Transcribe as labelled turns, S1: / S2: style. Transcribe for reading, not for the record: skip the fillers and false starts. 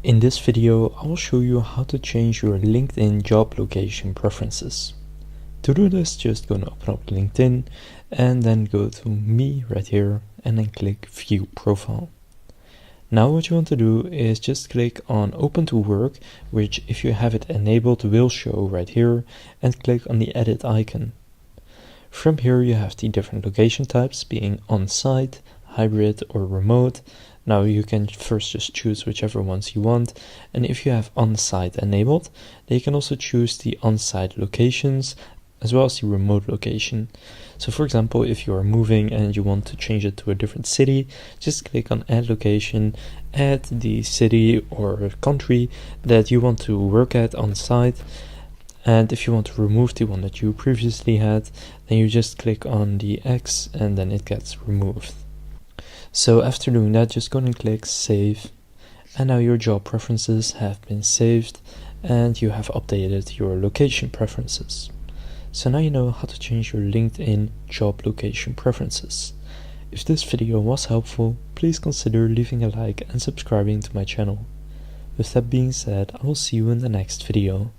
S1: In this video, I will show you how to change your LinkedIn job location preferences. To do this, just go and open up LinkedIn and then go to Me right here and then click View Profile. Now what you want to do is just click on Open to Work, which if you have it enabled will show right here, and click on the edit icon. From here you have the different location types being on-site, hybrid or remote. Now you can first just choose whichever ones you want, and if you have on-site enabled, then you can also choose the on-site locations as well as the remote location. So for example, if you are moving and you want to change it to a different city, just click on add location, add the city or country that you want to work at on site. And if you want to remove the one that you previously had, then you just click on the X and then it gets removed. So after doing that, just go and click Save, and now your job preferences have been saved and you have updated your location preferences. So now you know how to change your LinkedIn job location preferences. If this video was helpful, please consider leaving a like and subscribing to my channel. With that being said, I will see you in the next video.